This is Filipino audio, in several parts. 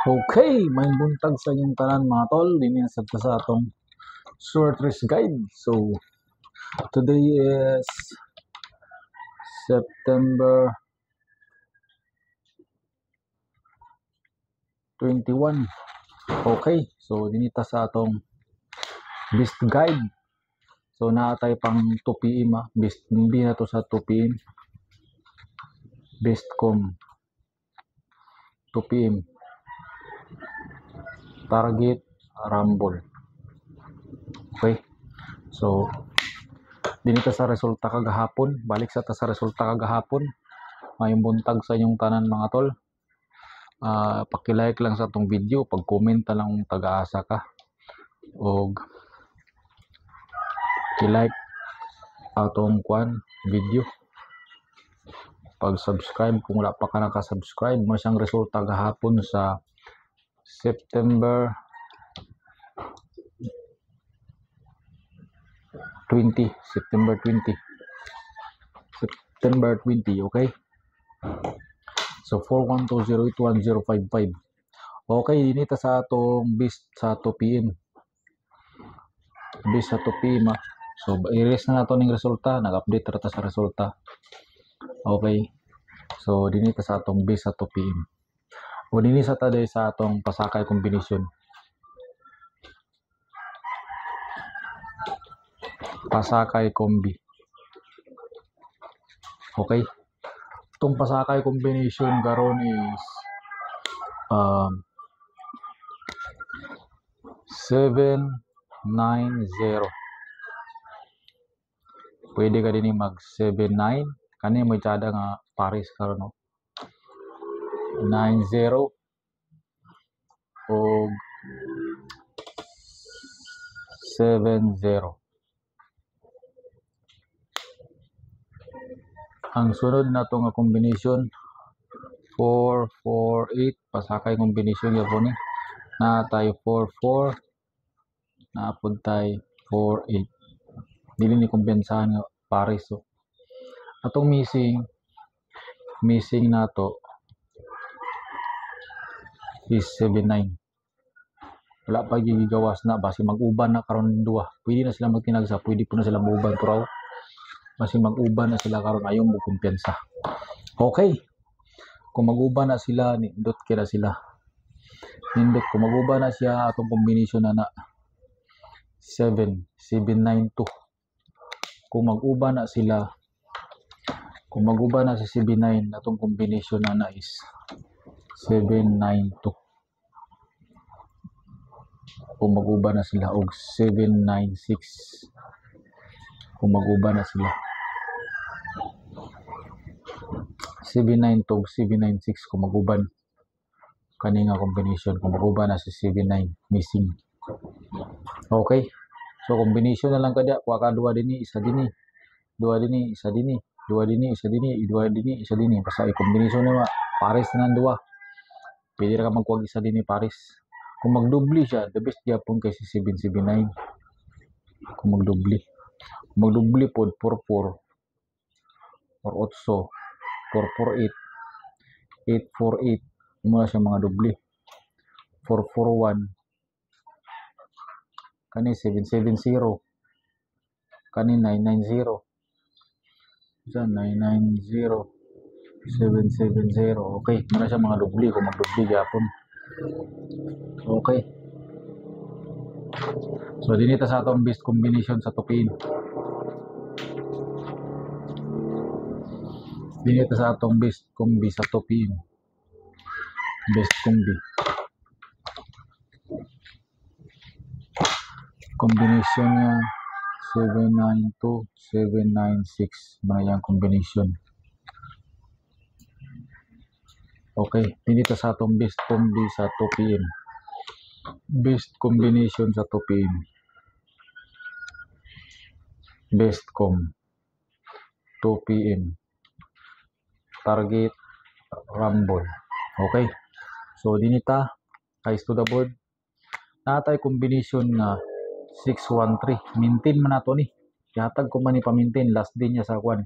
Okay, may buntag sa inyong tanan mga tol, dinisab ta sa atong short race guide. So, today is September 21. Okay, so dinita sa atong best guide. So, naatay pang 2 PM best, hindi na to sa 2 PM. Bestcom 2 PM. Target Rumble. Okay. So, dinita sa resulta kagahapon, balik sa ta sa resulta kagahapon. May buntag sa inyong tanan mga tol. Paki-like lang sa atong video, pag-comment lang kung taga-asa ka. Og i-like atong video. Pag-subscribe kung wala pa ka naka-subscribe. Mo siyang resulta gahapon sa September 20, okay? So 4120810555. Okay, dinita sa atong best sa 2 PM. Best sa 2 PM So i-release na nato ning resulta, nag-update ra ta sa resulta. Okay. So dinita sa atong best sa 2 PM. O dinhi sa ta sa atong pasakay combination. Pasakay kombi. Okay. Itong pasakay combination karon is 790. Pwede ka din mag 79. Kani mo itsada nga Paris karon no. 90 o 70. Ang sunod na to nga combination 448 pasakay combination gyapon ni. Na tayo 44 naapod tayo 48. Dili ni kumpensahan nga Paris so. Atong missing nato is 79. Wala pa gigawas na basi mag-uban na karon duha. Pwede na sila magtinagsa, pwede po na sila mag-uban pero basi mag-uban na sila karon ayon mo kumpensa. Okay. Kung mag-uban na sila, nindot kira sila. Nindot kung mag-uban na siya atong combination na 792. Kung mag-uban na sila, kung mag-uban na sa 79 atong combination na is 792. Kung mag-uban na sila og 796. Kung mag-uban na sila 792 796 kung mag-uban kani nga combination. Kung mag-uban na sa 79 missing. Okay. So combination na lang kada kuha ka duha dinhi isa dinhi. Duha dinhi isa dinhi. Duha dinhi isa dinhi. Duha dinhi isa dinhi. Basta i-combination na Paris na duha. Pwede ra ka magkuha isa dinhi Paris. Kung magdubli siya, the best gyapon kay si 779. Kung magdubli. Kung magdubli pod 44 or 8 448 848 imo na siya mga dubli. 441 kani 770 kani 990 sa 990 770. Okay, muna siya mga dubli kung magdubli gyapon. Okay. So dinita sa atong best combination sa 2 PM. Dinita sa atong best kombi sa 2 PM. Best kombi. Combination niya 792 796 mga yang combination. Okay, dinita sa atong best kombi sa 2 PM. Best combination sa 2 PM. Best com 2 PM. Target Rumble. Okay. So dinita guys to the board. Natay combination nga 613. Maintain man nato ni. Ihatag ko man ni pa-maintain last din niya sa kwan.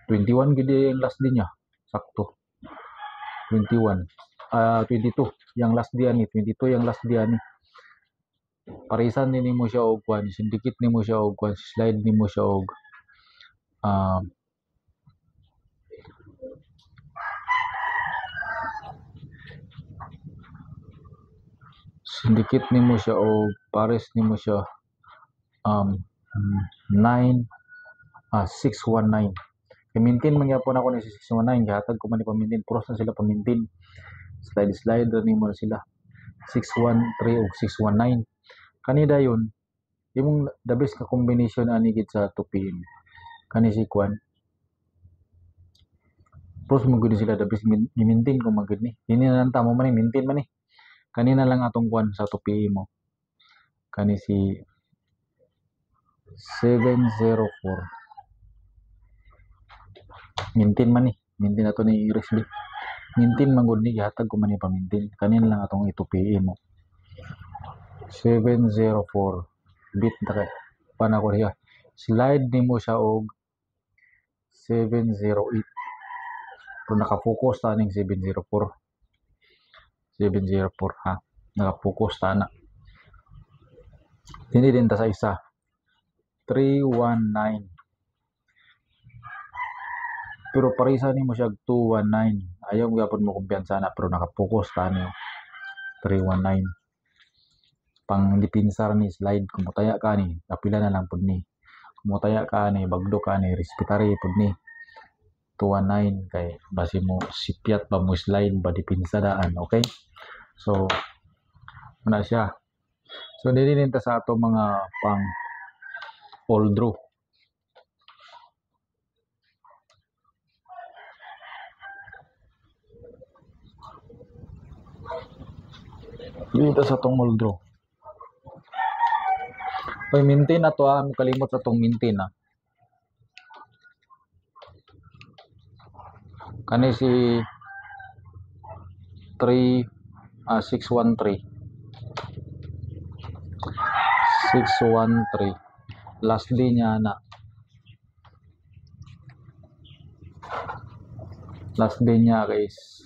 21 gid yung last din niya. Sakto. 21, 22 yang last dia ni, 22 yang last dia ni. Parisan ni mo siya og kwan, sindikit ni mo siya og kwan, slide ni mo siya og sindikit ni mo siya og pares ni mo siya 619. I-maintain man gyapon ako ni 619, gihatag ko man ni pa-maintain, puros na sila pa-maintain. Slide ni mo na sila. 613 ug 619. Kani dayon imong the best ka combination ani gid sa 2 PM. Kani si kwan. Puros mo gid sila the best i-maintain ko man gid ni. Dini na lang ta mo man maintain man ni. Kanina lang atong kwan sa 2 PM mo. Kani si 704. Maintain man ni. Maintain ato ni Iris di. Maintain man gud ni gihatag ko man ni pa-maintain. Kanina lang atong 2 PM mo. 704 bit na kay pana ko siya. Slide nimo siya og 708. Pero naka-focus ta ning 704. 704 ha. Naka-focus ta na. Dini din ta sa isa. 319. Pero parisa nimo siya 219. Ayaw gyapon mo kumpiyansa na pero naka-focus ta niyo. 319. Pang dipinsar ni slide kumutaya ka ni kapila na lang pud ni. Kumutaya ka ni bagdo ka ni respiratory pud ni. 219 kay basi mo sipyat ba mo slide ba dipinsadaan, okay? So na siya. So dili ta sa ato mga pang all draw. Dito sa tong all draw. Pag maintain na to ha, kalimot sa tong maintain ha. Kani si 613. 613. Last day niya na. Last day niya guys.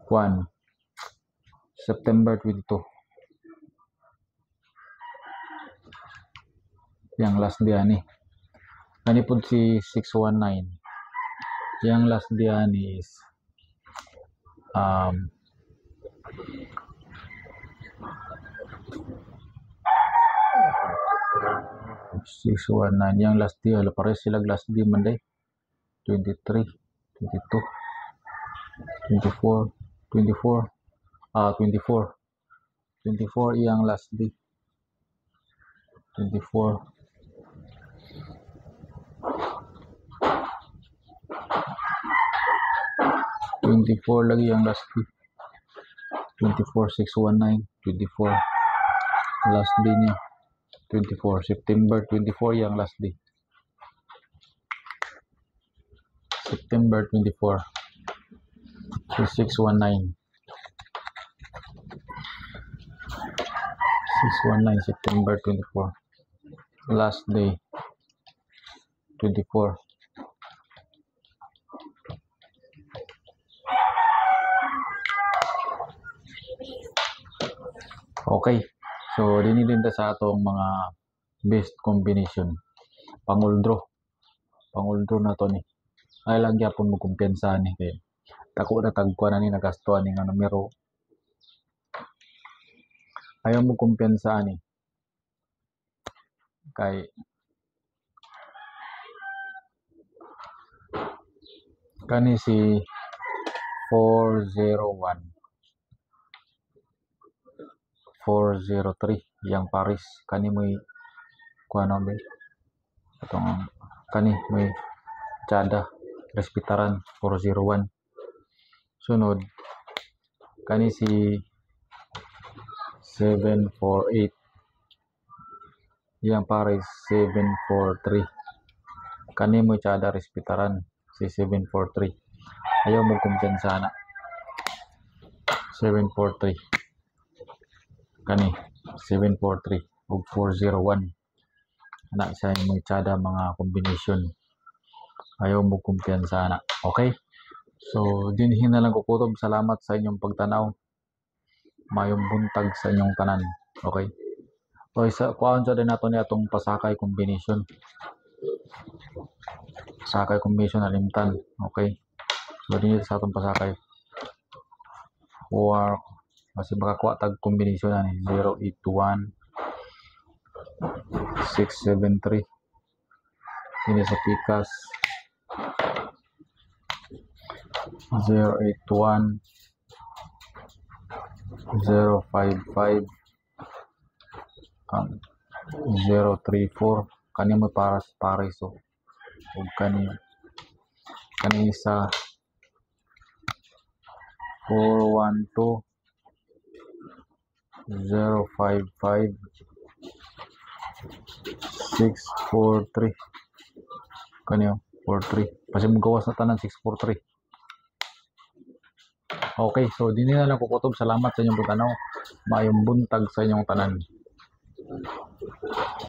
1 September 22. Yang last dia ni. Kani pud si 619. Yang last dia ni is 619. Yang last dia pare sila last day man day. 23, 22, 24, 24. 24. 24 yang last day. 24. 24 lagi yang last day. 24 619 24 last day niya. 24 September 24 yang last day. September 24 619 September 24 last day 24. Okay, so din ta sa atong mga best combination panguldro na to ni. Ay lang gyapon mo kumpiyansa ni kay tako na tagkuan na ni nagastuan ni nga numero. Ayaw mo kumpiyansa ni kay kani si 401 403 yang Paris kani mo'y kuano ba atong kani mo'y Chada Respitaran 401. Sunod kani si 748 yang Paris 743 kani mo'y Chada Respitaran si 743. Ayaw mo kumpiyansa na 743 kani 743 ug 401 ana sa mo'y Chada mga combination. Ayaw mo kumpiyansa na. Okay, So dinhi na lang ko kutob. Salamat sa inyong pagtanaw. Mayong buntag sa inyong tanan. Okay? So isa kuan sa din nato ni atong pasakay combination. Pasakay combination alimtan. Okay? So dinhi sa atong pasakay. Or kasi makakuha tag combination ani 081 673 ini sa pikas 081 055 034 kani mo para so ug kani sa 412 055 643 kani 43 kasi magawas na tanan 643. Okay, so dinhi na lang ko kutob. Salamat sa inyong pagtanaw. Maayong buntag sa inyong tanan.